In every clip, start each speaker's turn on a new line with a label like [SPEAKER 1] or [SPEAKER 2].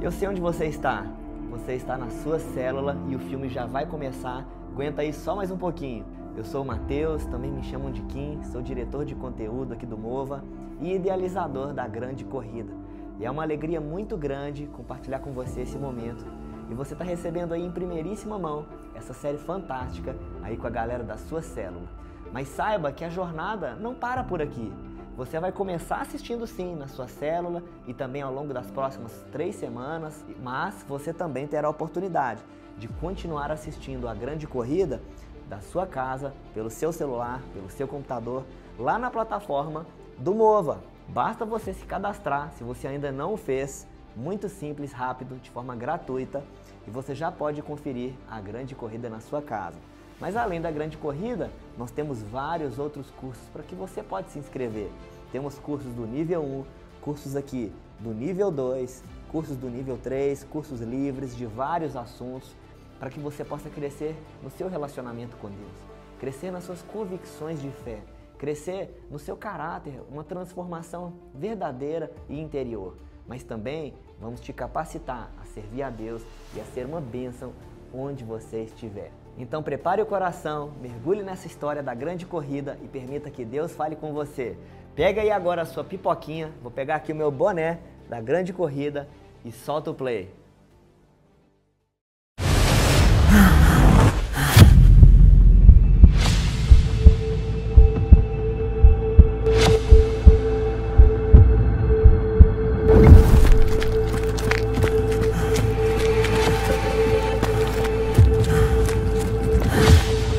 [SPEAKER 1] Eu sei onde você está. Você está na sua célula e o filme já vai começar. Aguenta aí só mais um pouquinho. Eu sou o Matheus, também me chamam de Kim, sou diretor de conteúdo aqui do Mova e idealizador da Grande Corrida. E é uma alegria muito grande compartilhar com você esse momento. E você está recebendo aí em primeiríssima mão essa série fantástica aí com a galera da sua célula. Mas saiba que a jornada não para por aqui. Você vai começar assistindo sim na sua célula e também ao longo das próximas 3 semanas, mas você também terá a oportunidade de continuar assistindo a Grande Corrida da sua casa, pelo seu celular, pelo seu computador, lá na plataforma do Mova. Basta você se cadastrar, se você ainda não o fez, muito simples, rápido, de forma gratuita, e você já pode conferir a Grande Corrida na sua casa. Mas além da Grande Corrida, nós temos vários outros cursos para que você pode se inscrever. Temos cursos do nível 1, cursos aqui do nível 2, cursos do nível 3, cursos livres de vários assuntos, para que você possa crescer no seu relacionamento com Deus, crescer nas suas convicções de fé, crescer no seu caráter, uma transformação verdadeira e interior. Mas também vamos te capacitar a servir a Deus e a ser uma bênção onde você estiver. Então prepare o coração, mergulhe nessa história da Grande Corrida e permita que Deus fale com você. Pega aí agora a sua pipoquinha, vou pegar aqui o meu boné da Grande Corrida e solta o play.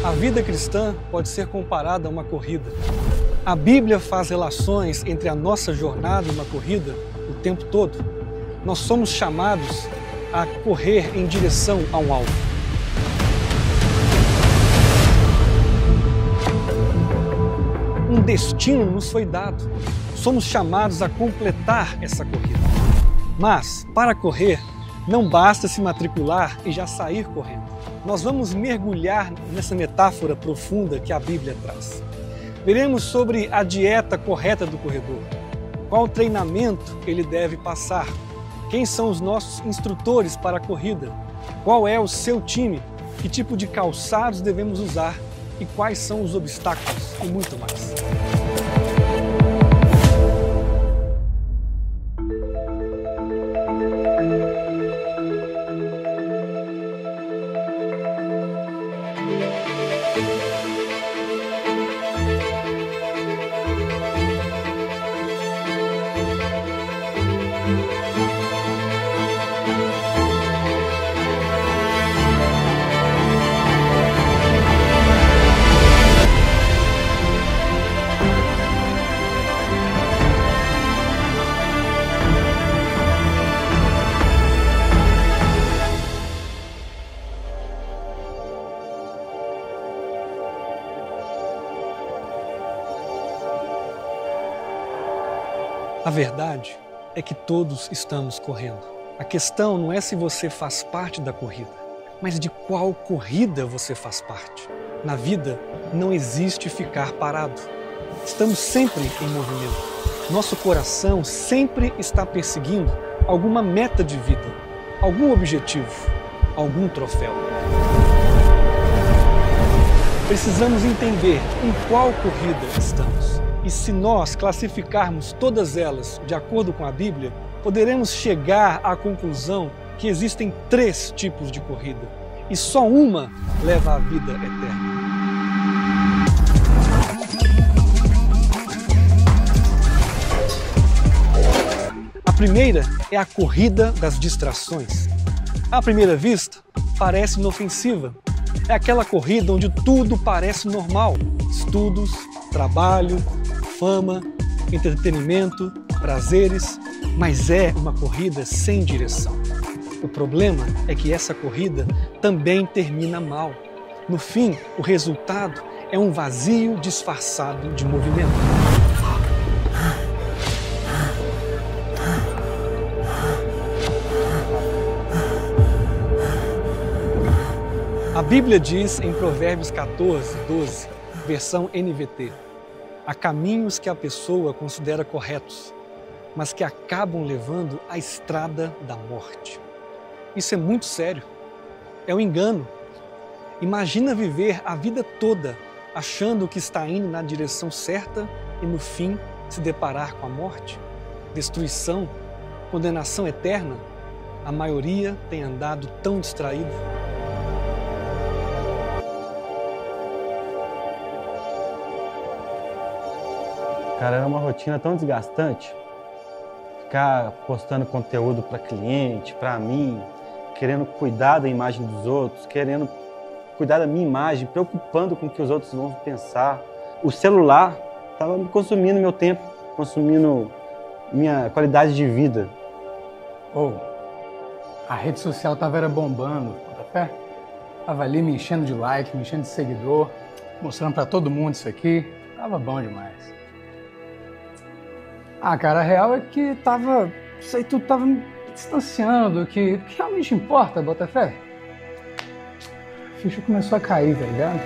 [SPEAKER 2] A vida cristã pode ser comparada a uma corrida. A Bíblia faz relações entre a nossa jornada e uma corrida o tempo todo. Nós somos chamados a correr em direção a um alvo. Um destino nos foi dado. Somos chamados a completar essa corrida. Mas, para correr, não basta se matricular e já sair correndo. Nós vamos mergulhar nessa metáfora profunda que a Bíblia traz. Veremos sobre a dieta correta do corredor, qual treinamento ele deve passar, quem são os nossos instrutores para a corrida, qual é o seu time, que tipo de calçados devemos usar e quais são os obstáculos e muito mais. A verdade é que todos estamos correndo. A questão não é se você faz parte da corrida, mas de qual corrida você faz parte. Na vida não existe ficar parado. Estamos sempre em movimento. Nosso coração sempre está perseguindo alguma meta de vida, algum objetivo, algum troféu. Precisamos entender em qual corrida estamos. E se nós classificarmos todas elas de acordo com a Bíblia, poderemos chegar à conclusão que existem 3 tipos de corrida e só uma leva à vida eterna. A primeira é a corrida das distrações. À primeira vista, parece inofensiva. É aquela corrida onde tudo parece normal: estudos, trabalho, fama, entretenimento, prazeres, mas é uma corrida sem direção. O problema é que essa corrida também termina mal. No fim, o resultado é um vazio disfarçado de movimento. A Bíblia diz em Provérbios 14, 12, versão NVT: há caminhos que a pessoa considera corretos, mas que acabam levando à estrada da morte. Isso é muito sério. É um engano. Imagina viver a vida toda achando que está indo na direção certa e no fim se deparar com a morte, destruição, condenação eterna. A maioria tem andado tão distraída.
[SPEAKER 3] Cara, era uma rotina tão desgastante. Ficar postando conteúdo para cliente, para mim, querendo cuidar da imagem dos outros, querendo cuidar da minha imagem, preocupando com o que os outros vão pensar. O celular estava consumindo meu tempo, consumindo minha qualidade de vida.
[SPEAKER 4] A rede social tava bombando, bota fé? Tava ali me enchendo de like, me enchendo de seguidor, mostrando pra todo mundo isso aqui. Tava bom demais. Cara, a real é que isso aí tudo tava me distanciando do que realmente importa, bota fé? A ficha começou a cair, tá ligado?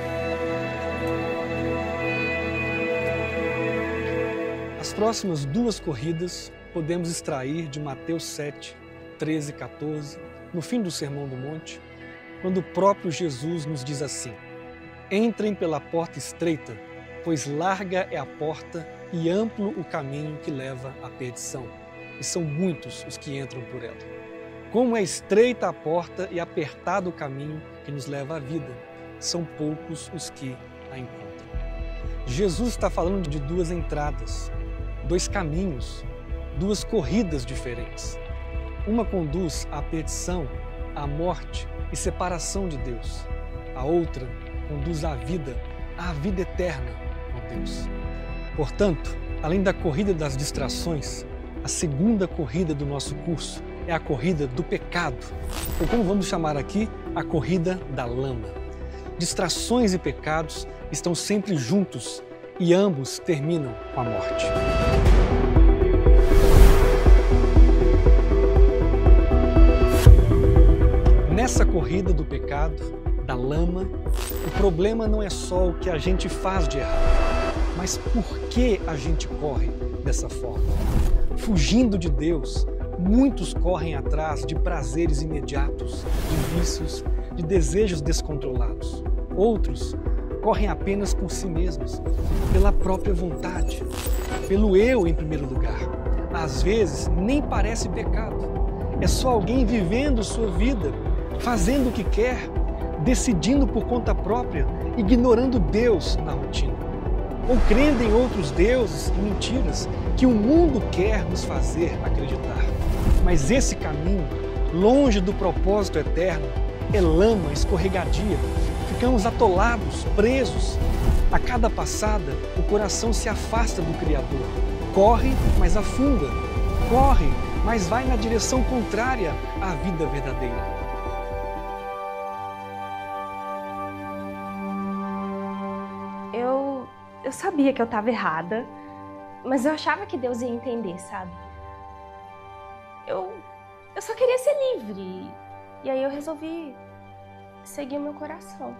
[SPEAKER 2] As próximas 2 corridas podemos extrair de Mateus 7, 13 e 14, no fim do Sermão do Monte, quando o próprio Jesus nos diz assim: entrem pela porta estreita, pois larga é a porta e amplo o caminho que leva à perdição, e são muitos os que entram por ela. Como é estreita a porta e apertado o caminho que nos leva à vida, são poucos os que a encontram. Jesus está falando de 2 entradas, 2 caminhos, 2 corridas diferentes. Uma conduz à perdição, à morte e separação de Deus. A outra conduz à vida eterna com Deus. Portanto, além da corrida das distrações, a segunda corrida do nosso curso é a corrida do pecado, ou como vamos chamar aqui, a corrida da lama. Distrações e pecados estão sempre juntos e ambos terminam com a morte. Nessa corrida do pecado, da lama, o problema não é só o que a gente faz de errado, mas por que a gente corre dessa forma? Fugindo de Deus, muitos correm atrás de prazeres imediatos, de vícios, de desejos descontrolados. Outros correm apenas por si mesmos, pela própria vontade, pelo eu em primeiro lugar. Às vezes nem parece pecado, é só alguém vivendo sua vida, fazendo o que quer, decidindo por conta própria, ignorando Deus na rotina, ou crendo em outros deuses e mentiras que o mundo quer nos fazer acreditar. Mas esse caminho, longe do propósito eterno, é lama escorregadia. Ficamos atolados, presos. A cada passada, o coração se afasta do Criador. Corre, mas afunda. Corre, mas vai na direção contrária à vida verdadeira.
[SPEAKER 5] Eu sabia que eu estava errada, mas eu achava que Deus ia entender, sabe? Eu só queria ser livre. E aí eu resolvi seguir o meu coração.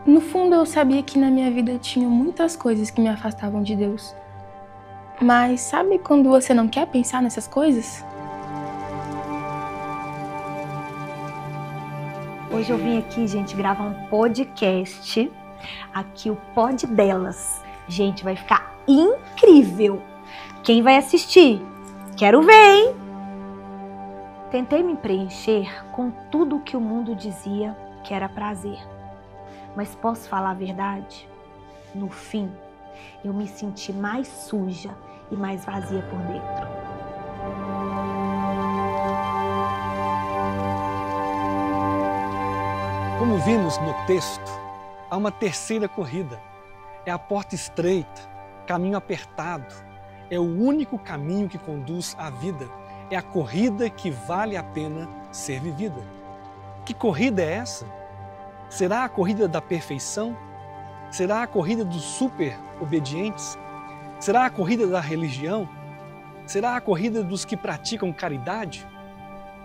[SPEAKER 6] No fundo, eu sabia que na minha vida tinha muitas coisas que me afastavam de Deus. Mas sabe quando você não quer pensar nessas coisas?
[SPEAKER 7] Hoje eu vim aqui, gente, gravar um podcast. Aqui o Pod Delas. Gente, vai ficar incrível. Quem vai assistir? Quero ver, hein? Tentei me preencher com tudo o que o mundo dizia que era prazer. Mas posso falar a verdade? No fim, eu me senti mais suja e mais vazia por dentro.
[SPEAKER 2] Como vimos no texto, há uma terceira corrida. É a porta estreita, caminho apertado. É o único caminho que conduz à vida. É a corrida que vale a pena ser vivida. Que corrida é essa? Será a corrida da perfeição? Será a corrida dos super obedientes? Será a corrida da religião? Será a corrida dos que praticam caridade?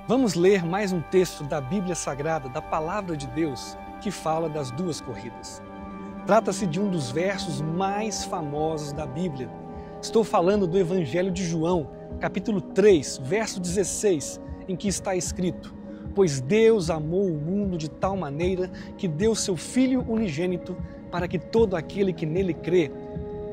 [SPEAKER 2] Vamos ler mais um texto da Bíblia Sagrada, da Palavra de Deus, que fala das 2 corridas. Trata-se de um dos versos mais famosos da Bíblia. Estou falando do Evangelho de João, capítulo 3, verso 16, em que está escrito: pois Deus amou o mundo de tal maneira que deu seu Filho unigênito para que todo aquele que nele crê,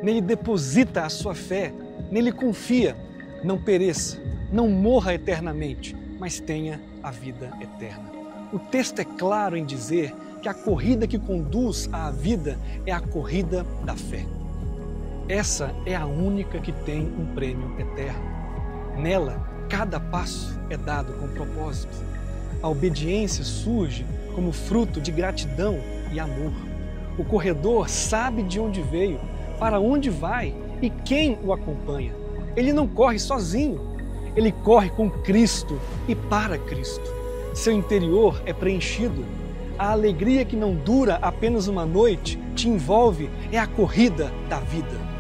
[SPEAKER 2] nele deposita a sua fé, nele confia, não pereça, não morra eternamente, mas tenha a vida eterna. O texto é claro em dizer que a corrida que conduz à vida é a corrida da fé. Essa é a única que tem um prêmio eterno. Nela, cada passo é dado com propósito. A obediência surge como fruto de gratidão e amor. O corredor sabe de onde veio, para onde vai e quem o acompanha. Ele não corre sozinho, ele corre com Cristo e para Cristo. Seu interior é preenchido. A alegria que não dura apenas uma noite te envolve, é a corrida da vida.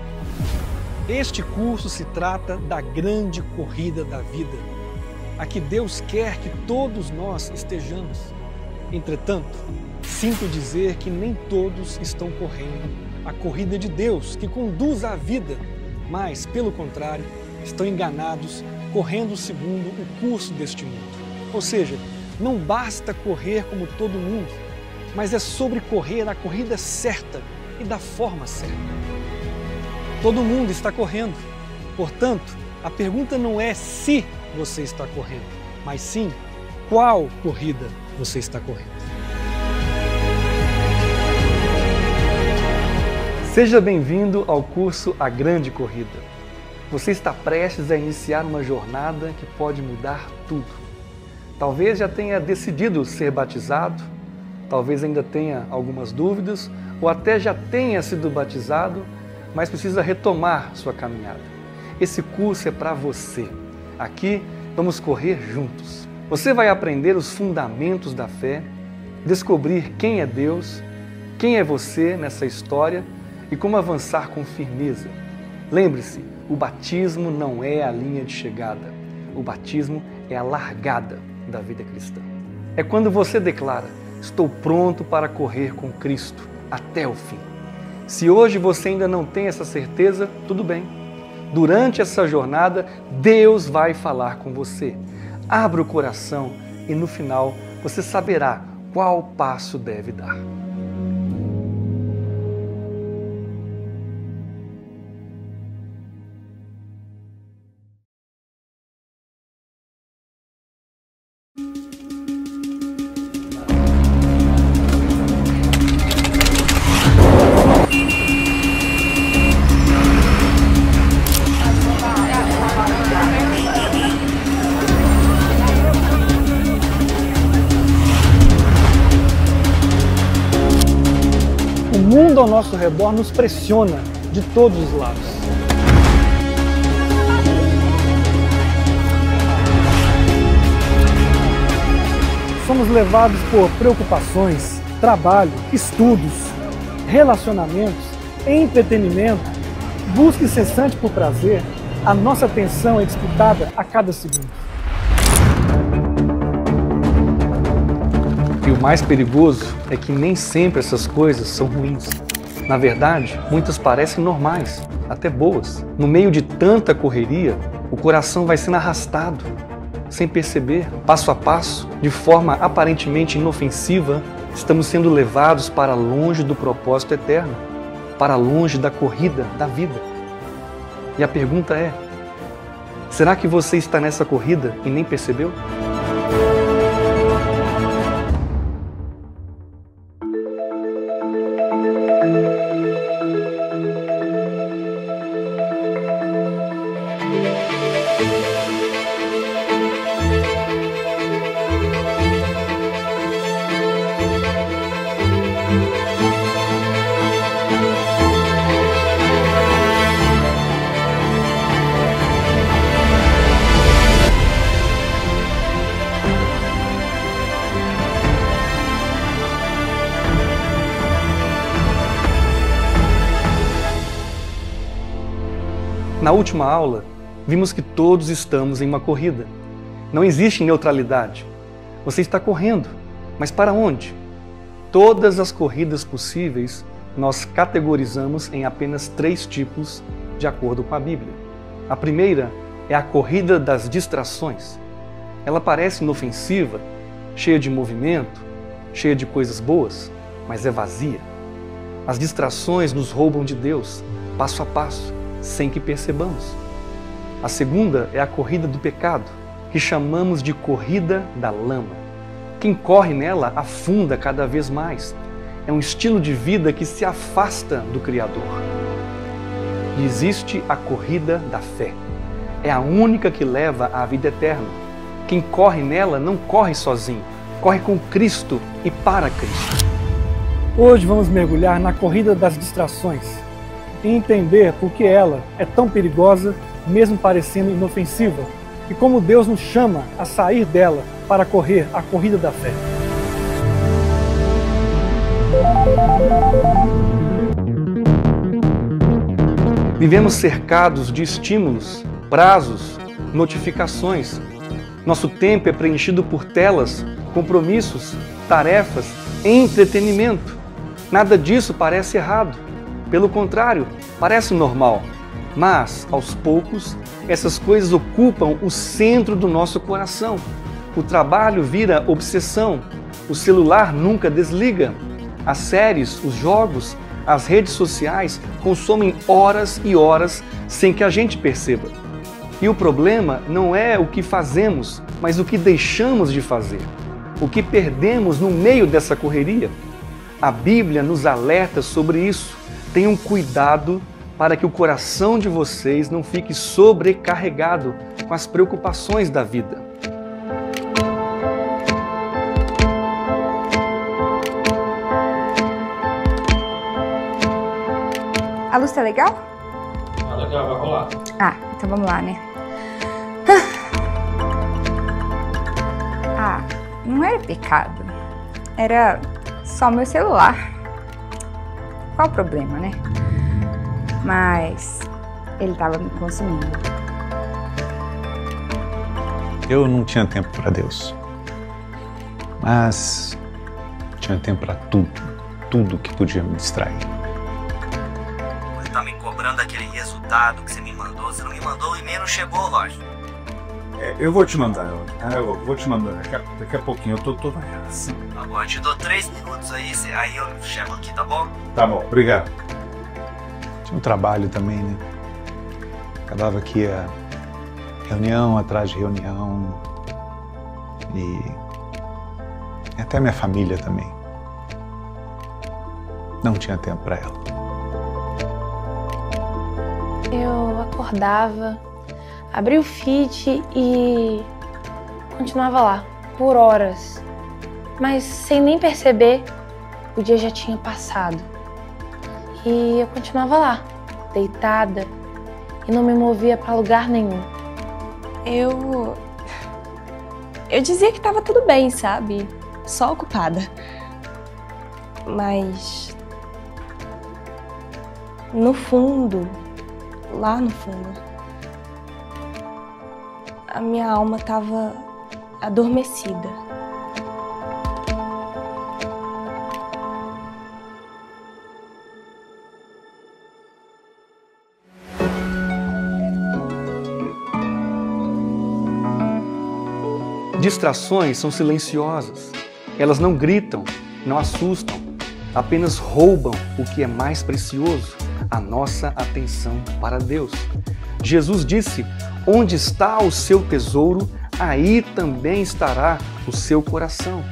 [SPEAKER 2] Este curso se trata da grande corrida da vida, a que Deus quer que todos nós estejamos. Entretanto, sinto dizer que nem todos estão correndo a corrida de Deus, que conduz à vida, mas, pelo contrário, estão enganados, correndo segundo o curso deste mundo. Ou seja, não basta correr como todo mundo, mas é sobre correr a corrida certa e da forma certa. Todo mundo está correndo, portanto, a pergunta não é se você está correndo, mas sim qual corrida você está correndo. Seja bem-vindo ao curso A Grande Corrida. Você está prestes a iniciar uma jornada que pode mudar tudo. Talvez já tenha decidido ser batizado, talvez ainda tenha algumas dúvidas, ou até já tenha sido batizado, mas precisa retomar sua caminhada. Esse curso é para você. Aqui vamos correr juntos. Você vai aprender os fundamentos da fé, descobrir quem é Deus, quem é você nessa história e como avançar com firmeza. Lembre-se, o batismo não é a linha de chegada. O batismo é a largada da vida cristã. É quando você declara: estou pronto para correr com Cristo até o fim. Se hoje você ainda não tem essa certeza, tudo bem. Durante essa jornada, Deus vai falar com você. Abra o coração e no final você saberá qual passo deve dar. O mundo ao nosso redor nos pressiona de todos os lados. Somos levados por preocupações, trabalho, estudos, relacionamentos, entretenimento, busca incessante por prazer. A nossa atenção é disputada a cada segundo. E o mais perigoso é que nem sempre essas coisas são ruins. Na verdade, muitas parecem normais, até boas. No meio de tanta correria, o coração vai sendo arrastado, sem perceber, passo a passo, de forma aparentemente inofensiva, estamos sendo levados para longe do propósito eterno, para longe da corrida da vida. E a pergunta é: será que você está nessa corrida e nem percebeu? Na última aula, vimos que todos estamos em uma corrida. Não existe neutralidade. Você está correndo, mas para onde? Todas as corridas possíveis nós categorizamos em apenas 3 tipos de acordo com a Bíblia. A primeira é a corrida das distrações. Ela parece inofensiva, cheia de movimento, cheia de coisas boas, mas é vazia. As distrações nos roubam de Deus, passo a passo, sem que percebamos. A segunda é a corrida do pecado, que chamamos de corrida da lama. Quem corre nela afunda cada vez mais. É um estilo de vida que se afasta do Criador. E existe a corrida da fé. É a única que leva à vida eterna. Quem corre nela não corre sozinho, corre com Cristo e para Cristo.
[SPEAKER 4] Hoje vamos mergulhar na corrida das distrações e entender por que ela é tão perigosa, mesmo parecendo inofensiva, e como Deus nos chama a sair dela para correr a corrida da fé.
[SPEAKER 2] Vivemos cercados de estímulos, prazos, notificações. Nosso tempo é preenchido por telas, compromissos, tarefas, entretenimento. Nada disso parece errado. Pelo contrário, parece normal. Mas, aos poucos, essas coisas ocupam o centro do nosso coração. O trabalho vira obsessão. O celular nunca desliga. As séries, os jogos, as redes sociais consomem horas e horas sem que a gente perceba. E o problema não é o que fazemos, mas o que deixamos de fazer. O que perdemos no meio dessa correria. A Bíblia nos alerta sobre isso. Tenham cuidado para que o coração de vocês não fique sobrecarregado com as preocupações da vida.
[SPEAKER 8] A luz tá legal?
[SPEAKER 9] Ah, legal, vai rolar.
[SPEAKER 8] Ah, então vamos lá, né? Ah, não era pecado. Era só meu celular. Qual o problema, né? Mas ele tava me consumindo.
[SPEAKER 10] Eu não tinha tempo para Deus. Mas tinha tempo para tudo que podia me distrair.
[SPEAKER 1] Você tá me cobrando aquele resultado que você me mandou. Você não me mandou, o e-mail não chegou, lógico.
[SPEAKER 10] Eu vou te mandar, eu vou te mandar daqui a pouquinho, eu tô na reação.
[SPEAKER 1] Tá bom, eu te dou 3 minutos aí eu chego aqui, tá bom?
[SPEAKER 10] Tá bom, obrigado. Tinha um trabalho também, né? Acabava que ia reunião atrás de reunião e até minha família também. Não tinha tempo para ela.
[SPEAKER 6] Eu acordava, abria o feed e continuava lá, por horas. Mas sem nem perceber, o dia já tinha passado. E eu continuava lá, deitada, e não me movia para lugar nenhum.
[SPEAKER 5] Eu dizia que tava tudo bem, sabe? Só ocupada. Mas no fundo, lá no fundo, a minha alma tava adormecida.
[SPEAKER 2] Distrações são silenciosas. Elas não gritam, não assustam, apenas roubam o que é mais precioso, a nossa atenção para Deus. Jesus disse: onde está o seu tesouro, aí também estará o seu coração.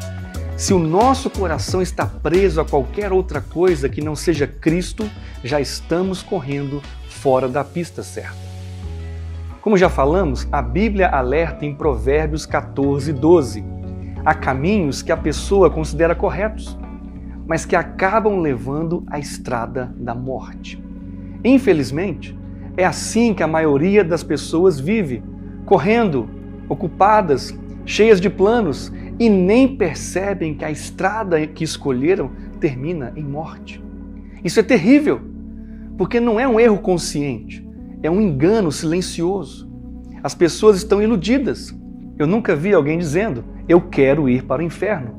[SPEAKER 2] Se o nosso coração está preso a qualquer outra coisa que não seja Cristo, já estamos correndo fora da pista certa. Como já falamos, a Bíblia alerta em Provérbios 14:12. Há caminhos que a pessoa considera corretos, mas que acabam levando à estrada da morte. Infelizmente, é assim que a maioria das pessoas vive, correndo, ocupadas, cheias de planos e nem percebem que a estrada que escolheram termina em morte. Isso é terrível, porque não é um erro consciente. É um engano silencioso. As pessoas estão iludidas. Eu nunca vi alguém dizendo, eu quero ir para o inferno.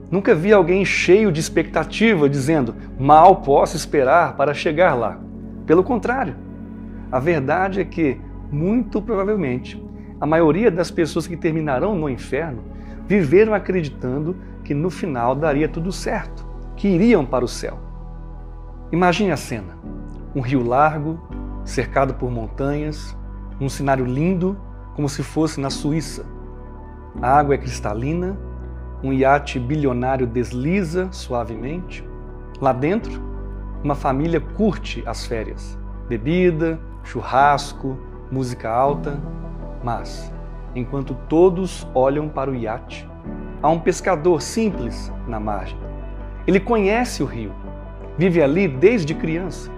[SPEAKER 2] Nunca vi alguém cheio de expectativa dizendo, mal posso esperar para chegar lá. Pelo contrário, A verdade é que, muito provavelmente, a maioria das pessoas que terminarão no inferno viveram acreditando que no final daria tudo certo, que iriam para o céu. Imagine a cena: um rio largo, cercado por montanhas, num cenário lindo, como se fosse na Suíça. A água é cristalina, um iate bilionário desliza suavemente. Lá dentro, uma família curte as férias. Bebida, churrasco, música alta. Mas, enquanto todos olham para o iate, há um pescador simples na margem. Ele conhece o rio, vive ali desde criança.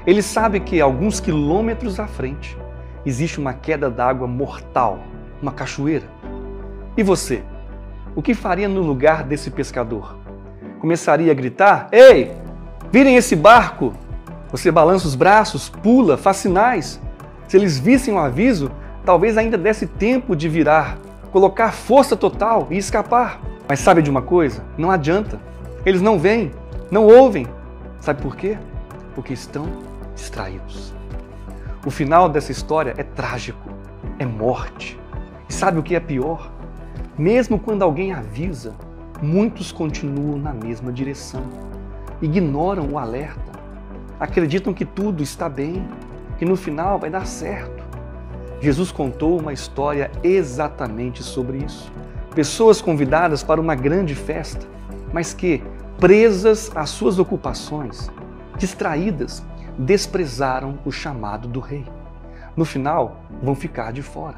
[SPEAKER 2] Ele sabe que, alguns quilômetros à frente, existe uma queda d'água mortal, uma cachoeira. E você? O que faria no lugar desse pescador? Começaria a gritar: "Ei, virem esse barco!" Você balança os braços, pula, faz sinais. Se eles vissem o aviso, talvez ainda desse tempo de virar, colocar força total e escapar. Mas sabe de uma coisa? Não adianta. Eles não vêm, não ouvem. Sabe por quê? Porque estão distraídos. O final dessa história é trágico, é morte. E sabe o que é pior? Mesmo quando alguém avisa, muitos continuam na mesma direção. Ignoram o alerta. Acreditam que tudo está bem, que no final vai dar certo. Jesus contou uma história exatamente sobre isso. Pessoas convidadas para uma grande festa, mas que, presas às suas ocupações, distraídas, desprezaram o chamado do rei. No final, vão ficar de fora.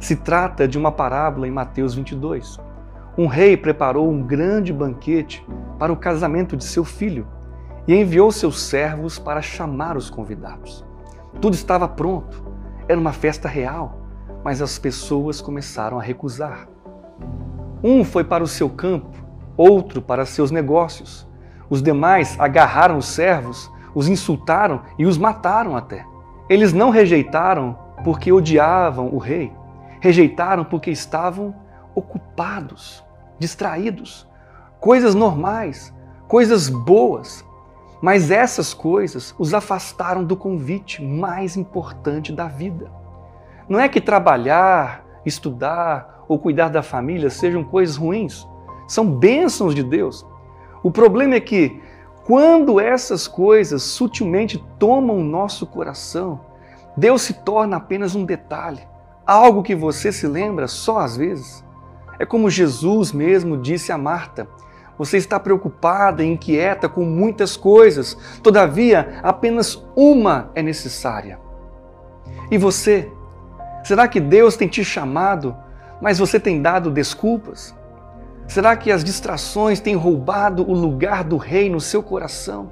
[SPEAKER 2] Se trata de uma parábola em Mateus 22. Um rei preparou um grande banquete para o casamento de seu filho e enviou seus servos para chamar os convidados. Tudo estava pronto, era uma festa real, mas as pessoas começaram a recusar. Um foi para o seu campo, outro para seus negócios. Os demais agarraram os servos, os insultaram e os mataram até. Eles não rejeitaram porque odiavam o rei, rejeitaram porque estavam ocupados, distraídos. Coisas normais, coisas boas. Mas essas coisas os afastaram do convite mais importante da vida. Não é que trabalhar, estudar ou cuidar da família sejam coisas ruins. São bênçãos de Deus. O problema é que, quando essas coisas sutilmente tomam o nosso coração, Deus se torna apenas um detalhe, algo que você se lembra só às vezes. É como Jesus mesmo disse a Marta: você está preocupada e inquieta com muitas coisas, todavia apenas uma é necessária. E você? Será que Deus tem te chamado, mas você tem dado desculpas? Será que as distrações têm roubado o lugar do rei no seu coração?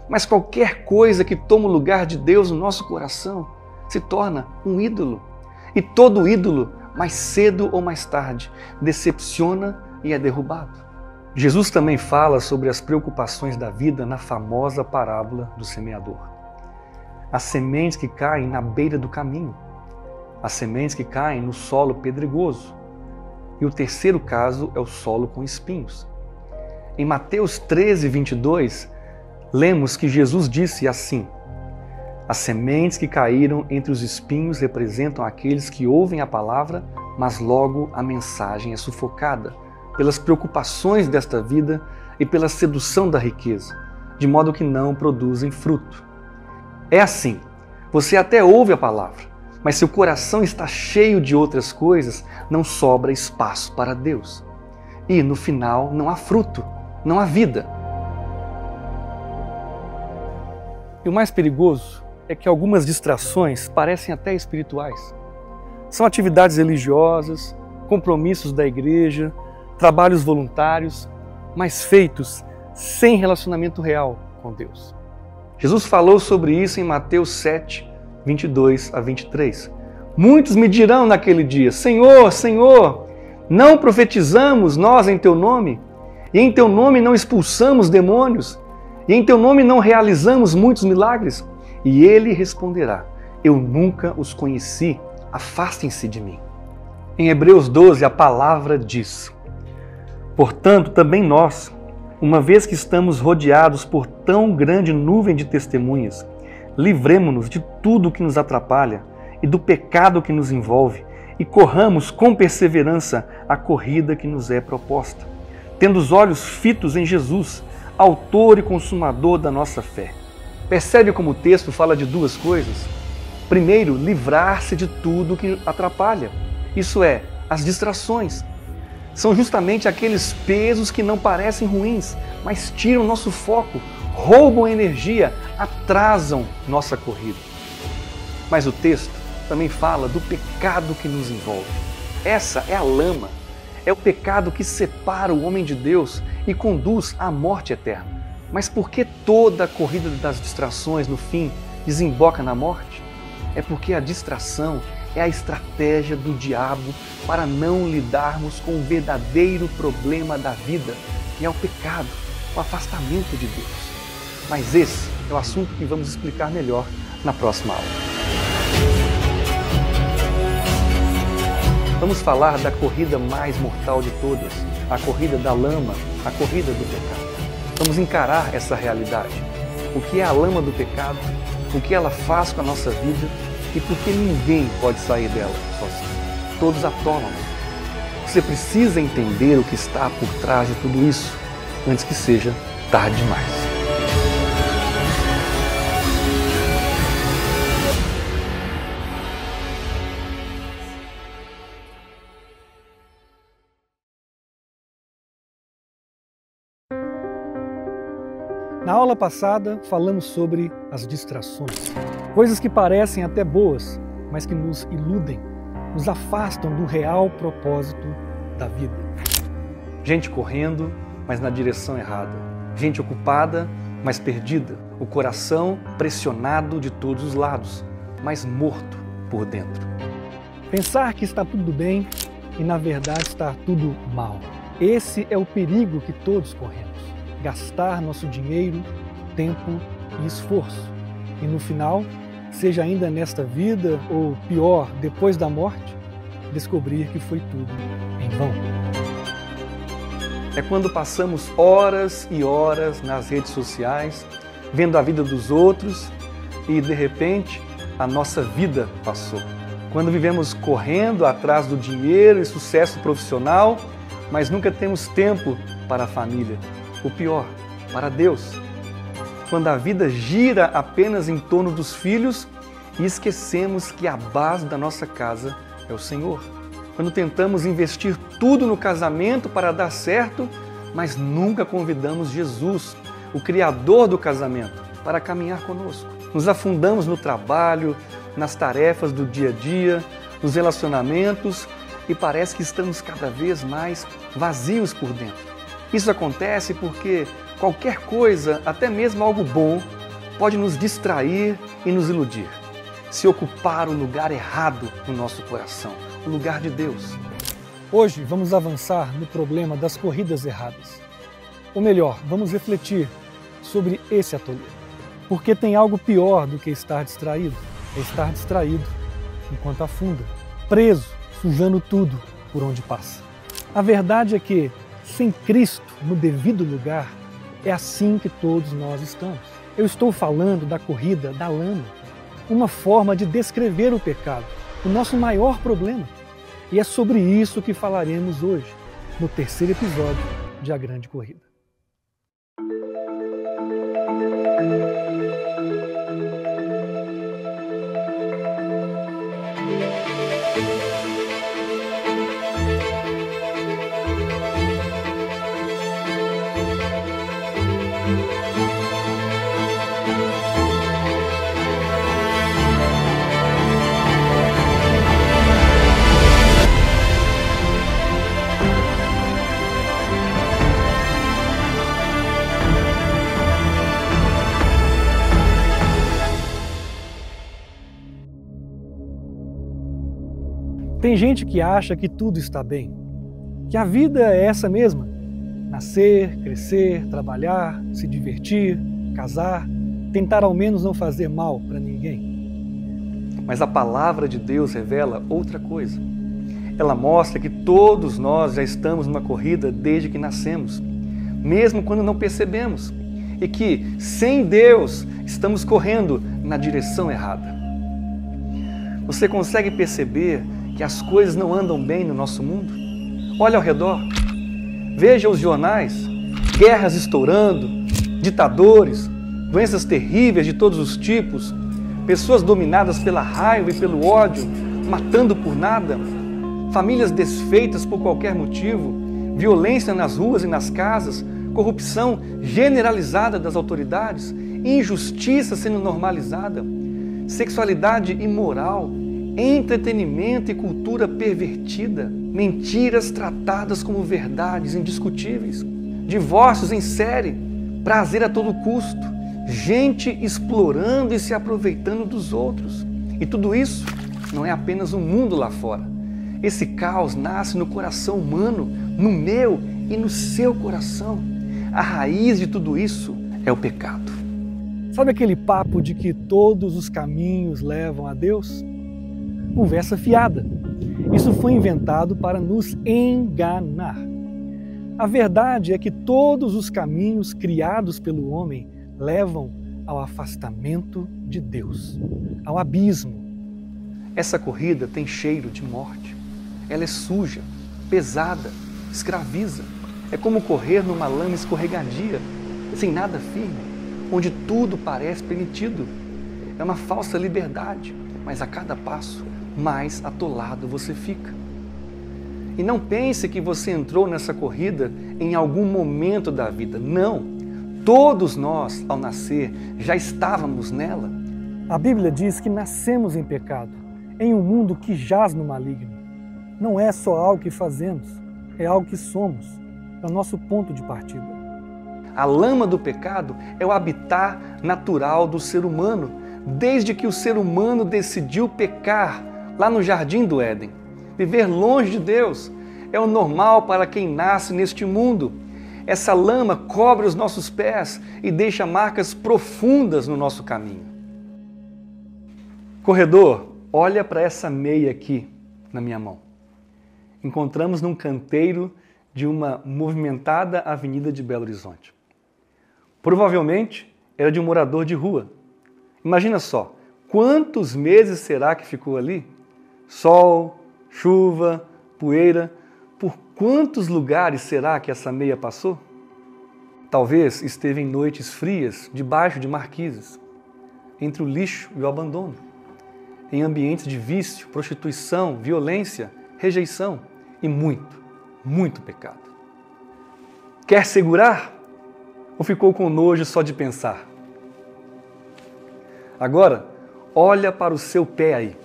[SPEAKER 2] Mas qualquer coisa que toma o lugar de Deus no nosso coração se torna um ídolo. E todo ídolo, mais cedo ou mais tarde, decepciona e é derrubado. Jesus também fala sobre as preocupações da vida na famosa parábola do semeador. As sementes que caem na beira do caminho, as sementes que caem no solo pedregoso. E o terceiro caso é o solo com espinhos. Em Mateus 13, 22, lemos que Jesus disse assim: as sementes que caíram entre os espinhos representam aqueles que ouvem a palavra, mas logo a mensagem é sufocada pelas preocupações desta vida e pela sedução da riqueza, de modo que não produzem fruto. É assim, você até ouve a palavra, mas seu coração está cheio de outras coisas, não sobra espaço para Deus. E no final não há fruto, não há vida. E o mais perigoso é que algumas distrações parecem até espirituais. São atividades religiosas, compromissos da igreja, trabalhos voluntários, mas feitos sem relacionamento real com Deus. Jesus falou sobre isso em Mateus 7, 22 a 23. Muitos me dirão naquele dia: Senhor, Senhor, não profetizamos nós em Teu nome? E em Teu nome não expulsamos demônios? E em Teu nome não realizamos muitos milagres? E Ele responderá: eu nunca os conheci, afastem-se de mim. Em Hebreus 12, a palavra diz: portanto, também nós, uma vez que estamos rodeados por tão grande nuvem de testemunhas, Livremo-nos de tudo que nos atrapalha e do pecado que nos envolve e corramos com perseverança a corrida que nos é proposta, tendo os olhos fitos em Jesus, autor e consumador da nossa fé. Percebe como o texto fala de duas coisas? Primeiro, livrar-se de tudo que atrapalha, isso é, as distrações. São justamente aqueles pesos que não parecem ruins, mas tiram nosso foco, roubam energia, atrasam nossa corrida. Mas o texto também fala do pecado que nos envolve. Essa é a lama, é o pecado que separa o homem de Deus e conduz à morte eterna. Mas por que toda a corrida das distrações no fim desemboca na morte? É porque a distração é a estratégia do diabo para não lidarmos com o verdadeiro problema da vida, que é o pecado, o afastamento de Deus. Mas esse é o assunto que vamos explicar melhor na próxima aula. Vamos falar da corrida mais mortal de todas, a corrida da lama, a corrida do pecado. Vamos encarar essa realidade. O que é a lama do pecado, o que ela faz com a nossa vida e por que ninguém pode sair dela sozinho. Todos atolam-nos. Você precisa entender o que está por trás de tudo isso antes que seja tarde demais.
[SPEAKER 4] Na aula passada, falamos sobre as distrações. Coisas que parecem até boas, mas que nos iludem, nos afastam do real propósito da vida.
[SPEAKER 2] Gente correndo, mas na direção errada. Gente ocupada, mas perdida. O coração pressionado de todos os lados, mas morto por dentro.
[SPEAKER 4] Pensar que está tudo bem e, na verdade, está tudo mal. Esse é o perigo que todos corremos. Gastar nosso dinheiro, tempo e esforço. E no final, seja ainda nesta vida ou pior, depois da morte, descobrir que foi tudo em vão.
[SPEAKER 2] É quando passamos horas e horas nas redes sociais, vendo a vida dos outros e, de repente, a nossa vida passou. Quando vivemos correndo atrás do dinheiro e sucesso profissional, mas nunca temos tempo para a família. O pior, para Deus. Quando a vida gira apenas em torno dos filhos e esquecemos que a base da nossa casa é o Senhor. Quando tentamos investir tudo no casamento para dar certo, mas nunca convidamos Jesus, o Criador do casamento, para caminhar conosco. Nos afundamos no trabalho, nas tarefas do dia a dia, nos relacionamentos e parece que estamos cada vez mais vazios por dentro. Isso acontece porque qualquer coisa, até mesmo algo bom, pode nos distrair e nos iludir. Se ocupar o lugar errado no nosso coração, o lugar de Deus.
[SPEAKER 4] Hoje vamos avançar no problema das corridas erradas. Ou melhor, vamos refletir sobre esse atoleiro. Porque tem algo pior do que estar distraído. É estar distraído enquanto afunda, preso, sujando tudo por onde passa. A verdade é que, sem Cristo no devido lugar, é assim que todos nós estamos. Eu estou falando da corrida da lama, uma forma de descrever o pecado, o nosso maior problema. E é sobre isso que falaremos hoje, no terceiro episódio de A Grande Corrida. Tem gente que acha que tudo está bem, que a vida é essa mesma. Nascer, crescer, trabalhar, se divertir, casar, tentar ao menos não fazer mal para ninguém.
[SPEAKER 2] Mas a palavra de Deus revela outra coisa. Ela mostra que todos nós já estamos numa corrida desde que nascemos, mesmo quando não percebemos. E que, sem Deus, estamos correndo na direção errada. Você consegue perceber que as coisas não andam bem no nosso mundo? Olha ao redor. Veja os jornais, guerras estourando, ditadores, doenças terríveis de todos os tipos, pessoas dominadas pela raiva e pelo ódio, matando por nada, famílias desfeitas por qualquer motivo, violência nas ruas e nas casas, corrupção generalizada das autoridades, injustiça sendo normalizada, sexualidade imoral, entretenimento e cultura pervertida, mentiras tratadas como verdades indiscutíveis, divórcios em série, prazer a todo custo, gente explorando e se aproveitando dos outros. E tudo isso não é apenas um mundo lá fora. Esse caos nasce no coração humano, no meu e no seu coração. A raiz de tudo isso é o pecado.
[SPEAKER 4] Sabe aquele papo de que todos os caminhos levam a Deus? Conversa fiada. Isso foi inventado para nos enganar. A verdade é que todos os caminhos criados pelo homem levam ao afastamento de Deus, ao abismo.
[SPEAKER 2] Essa corrida tem cheiro de morte. Ela é suja, pesada, escraviza. É como correr numa lama escorregadia, sem nada firme, onde tudo parece permitido. É uma falsa liberdade, mas a cada passo, mais atolado você fica. E não pense que você entrou nessa corrida em algum momento da vida. Não! Todos nós, ao nascer, já estávamos nela.
[SPEAKER 4] A Bíblia diz que nascemos em pecado, em um mundo que jaz no maligno. Não é só algo que fazemos, é algo que somos. É o nosso ponto de partida.
[SPEAKER 2] A lama do pecado é o habitat natural do ser humano, desde que o ser humano decidiu pecar lá no Jardim do Éden. Viver longe de Deus é o normal para quem nasce neste mundo. Essa lama cobre os nossos pés e deixa marcas profundas no nosso caminho. Corredor, olha para essa meia aqui na minha mão. Encontramos num canteiro de uma movimentada avenida de Belo Horizonte. Provavelmente era de um morador de rua. Imagina só, quantos meses será que ficou ali? Sol, chuva, poeira. Por quantos lugares será que essa meia passou? Talvez esteve em noites frias, debaixo de marquises, entre o lixo e o abandono, em ambientes de vício, prostituição, violência, rejeição e muito pecado. Quer segurar? Ou ficou com nojo só de pensar? Agora, olha para o seu pé aí.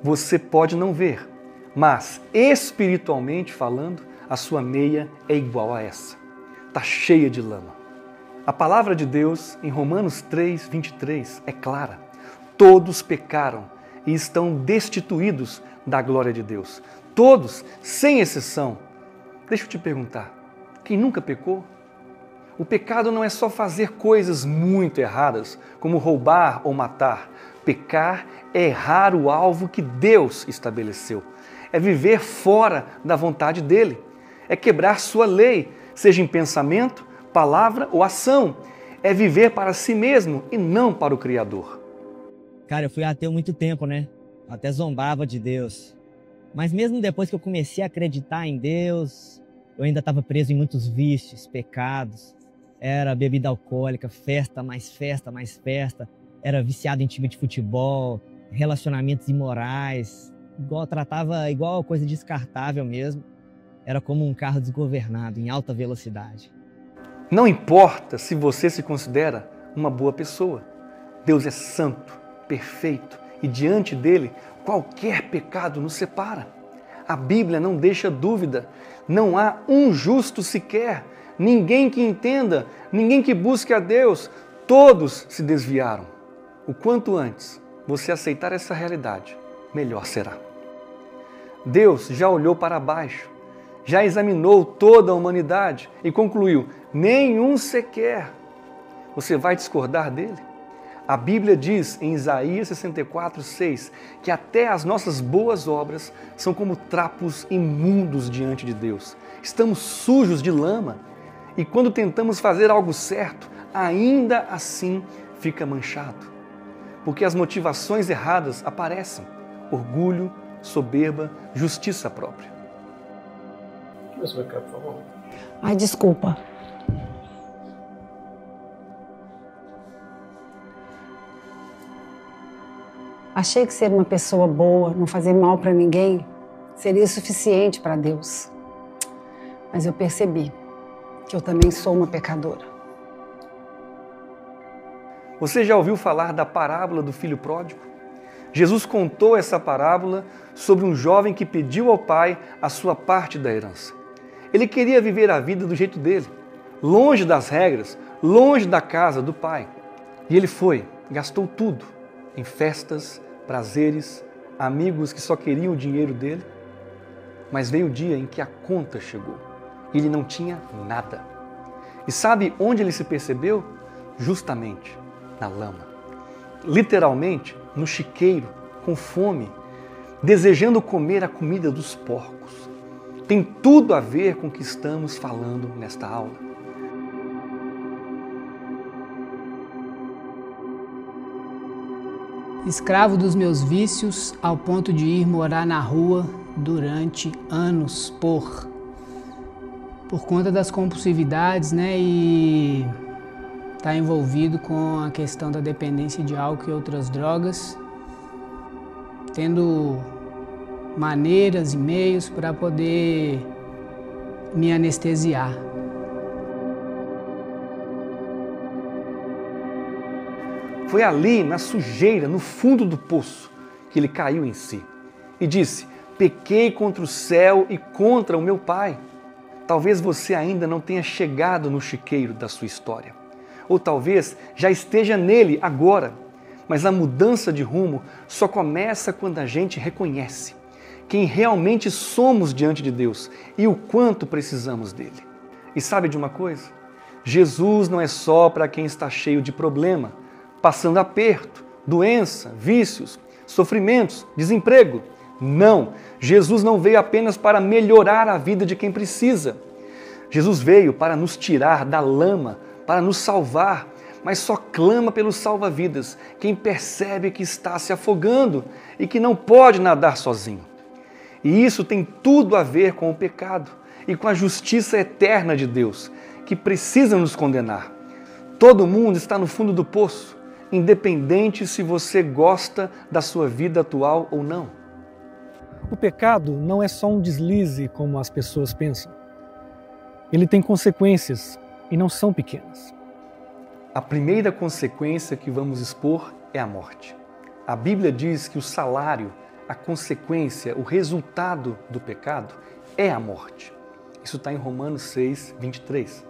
[SPEAKER 2] Você pode não ver, mas espiritualmente falando, a sua meia é igual a essa. Está cheia de lama. A palavra de Deus, em Romanos 3:23, é clara. Todos pecaram e estão destituídos da glória de Deus. Todos, sem exceção. Deixa eu te perguntar, quem nunca pecou? O pecado não é só fazer coisas muito erradas, como roubar ou matar. Pecar é errar o alvo que Deus estabeleceu. É viver fora da vontade dele. É quebrar sua lei, seja em pensamento, palavra ou ação. É viver para si mesmo e não para o Criador.
[SPEAKER 1] Cara, eu fui ateu muito tempo, né? Até zombava de Deus. Mas mesmo depois que eu comecei a acreditar em Deus, eu ainda estava preso em muitos vícios, pecados. Era bebida alcoólica, festa, mais festa, mais festa. Era viciado em time de futebol, relacionamentos imorais. Tratava igual coisa descartável mesmo. Era como um carro desgovernado, em alta velocidade.
[SPEAKER 2] Não importa se você se considera uma boa pessoa. Deus é santo, perfeito e diante dele qualquer pecado nos separa. A Bíblia não deixa dúvida. Não há um justo sequer. Ninguém que entenda, ninguém que busque a Deus. Todos se desviaram. O quanto antes você aceitar essa realidade, melhor será. Deus já olhou para baixo, já examinou toda a humanidade e concluiu, nenhum sequer. Você vai discordar dele? A Bíblia diz em Isaías 64:6 que até as nossas boas obras são como trapos imundos diante de Deus. Estamos sujos de lama e quando tentamos fazer algo certo, ainda assim fica manchado. porque as motivações erradas aparecem: orgulho, soberba, justiça própria.
[SPEAKER 9] Você vai cá, por favor.
[SPEAKER 11] Ai, desculpa. Achei que ser uma pessoa boa, não fazer mal para ninguém, seria suficiente para Deus. Mas eu percebi que eu também sou uma pecadora.
[SPEAKER 2] Você já ouviu falar da parábola do filho pródigo? Jesus contou essa parábola sobre um jovem que pediu ao pai a sua parte da herança. Ele queria viver a vida do jeito dele, longe das regras, longe da casa do pai. E ele foi, gastou tudo em festas, prazeres, amigos que só queriam o dinheiro dele. Mas veio o dia em que a conta chegou e ele não tinha nada. E sabe onde ele se percebeu? Justamente na lama. Literalmente no chiqueiro, com fome, desejando comer a comida dos porcos. Tem tudo a ver com o que estamos falando nesta aula.
[SPEAKER 12] Escravo dos meus vícios, ao ponto de ir morar na rua durante anos por conta das compulsividades, né, e tá envolvido com a questão da dependência de álcool e outras drogas, tendo maneiras e meios para poder me anestesiar.
[SPEAKER 2] Foi ali, na sujeira, no fundo do poço, que ele caiu em si e disse: pequei contra o céu e contra o meu Pai. Talvez você ainda não tenha chegado no chiqueiro da sua história, ou talvez já esteja nele agora, mas a mudança de rumo só começa quando a gente reconhece quem realmente somos diante de Deus e o quanto precisamos dele. E sabe de uma coisa? Jesus não é só para quem está cheio de problema, passando aperto, doença, vícios, sofrimentos, desemprego. Não, Jesus não veio apenas para melhorar a vida de quem precisa. Jesus veio para nos tirar da lama, para nos salvar, mas só clama pelo salva-vidas quem percebe que está se afogando e que não pode nadar sozinho. E isso tem tudo a ver com o pecado e com a justiça eterna de Deus, que precisa nos condenar. Todo mundo está no fundo do poço, independente se você gosta da sua vida atual ou não.
[SPEAKER 4] O pecado não é só um deslize como as pessoas pensam. Ele tem consequências e não são pequenas.
[SPEAKER 2] A primeira consequência que vamos expor é a morte. A Bíblia diz que o salário, a consequência, o resultado do pecado é a morte. Isso está em Romanos 6, 23.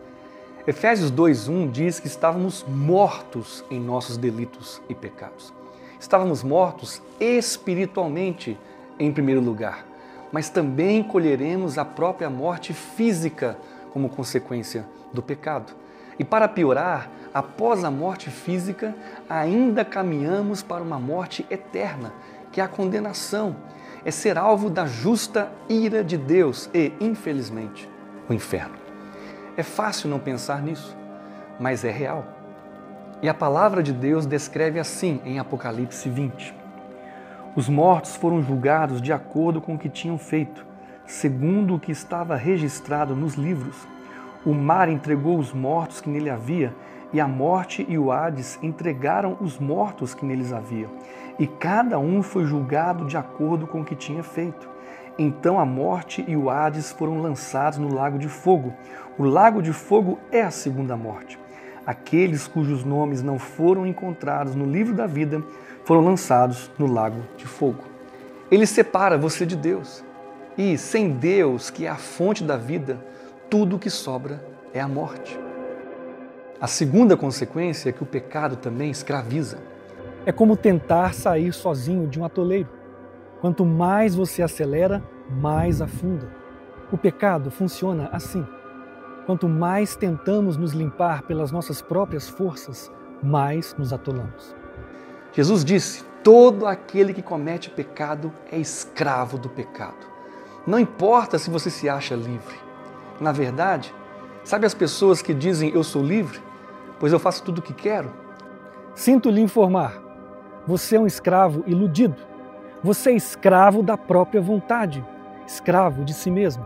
[SPEAKER 2] Efésios 2:1 diz que estávamos mortos em nossos delitos e pecados. Estávamos mortos espiritualmente, em primeiro lugar, mas também colheremos a própria morte física como consequência do pecado. E para piorar, após a morte física, ainda caminhamos para uma morte eterna, que é a condenação, é ser alvo da justa ira de Deus e, infelizmente, o inferno. É fácil não pensar nisso, mas é real. E a palavra de Deus descreve assim em Apocalipse 20. Os mortos foram julgados de acordo com o que tinham feito, segundo o que estava registrado nos livros. O mar entregou os mortos que nele havia, e a morte e o Hades entregaram os mortos que neles havia. E cada um foi julgado de acordo com o que tinha feito. Então a morte e o Hades foram lançados no lago de fogo. O lago de fogo é a segunda morte. Aqueles cujos nomes não foram encontrados no livro da vida foram lançados no lago de fogo. Ele separa você de Deus. E sem Deus, que é a fonte da vida, tudo o que sobra é a morte. A segunda consequência é que o pecado também escraviza.
[SPEAKER 4] É como tentar sair sozinho de um atoleiro. Quanto mais você acelera, mais afunda. O pecado funciona assim. Quanto mais tentamos nos limpar pelas nossas próprias forças, mais nos atolamos.
[SPEAKER 2] Jesus disse: todo aquele que comete pecado é escravo do pecado. Não importa se você se acha livre. Na verdade, sabe as pessoas que dizem eu sou livre, pois eu faço tudo o que quero?
[SPEAKER 4] Sinto lhe informar, Você é um escravo iludido. Você é escravo da própria vontade, escravo de si mesmo.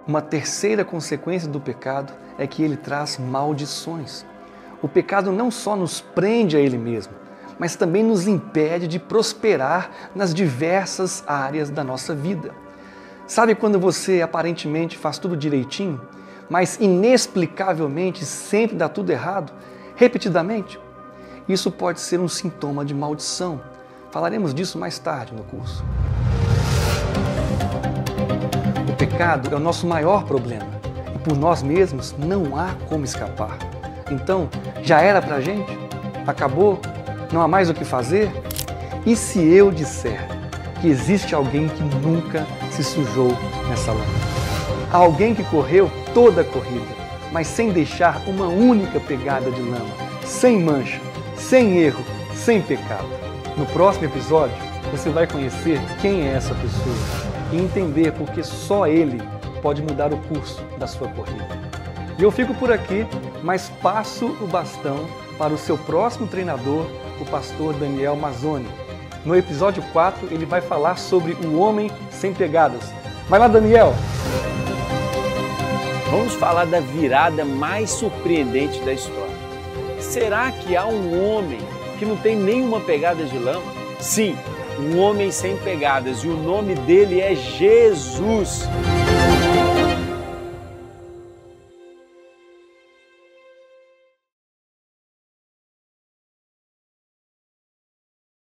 [SPEAKER 2] Uma terceira consequência do pecado é que ele traz maldições. O pecado não só nos prende a ele mesmo, mas também nos impede de prosperar nas diversas áreas da nossa vida. Sabe quando você aparentemente faz tudo direitinho, mas inexplicavelmente sempre dá tudo errado, repetidamente? Isso pode ser um sintoma de maldição. Falaremos disso mais tarde no curso. O pecado é o nosso maior problema e por nós mesmos não há como escapar. Então, já era pra gente? Acabou? Não há mais o que fazer? E se eu disser que existe alguém que nunca se sujou nessa lama? Alguém que correu toda a corrida, mas sem deixar uma única pegada de lama, sem mancha, sem erro, sem pecado. No próximo episódio, você vai conhecer quem é essa pessoa e entender porque só ele pode mudar o curso da sua corrida. E eu fico por aqui, mas passo o bastão para o seu próximo treinador, o pastor Daniel Mazzoni. No episódio 4, ele vai falar sobre o homem sem pegadas. Vai lá, Daniel!
[SPEAKER 13] Vamos falar da virada mais surpreendente da história. Será que há um homem que não tem nenhuma pegada de lama? Sim, um homem sem pegadas, e o nome dele é Jesus.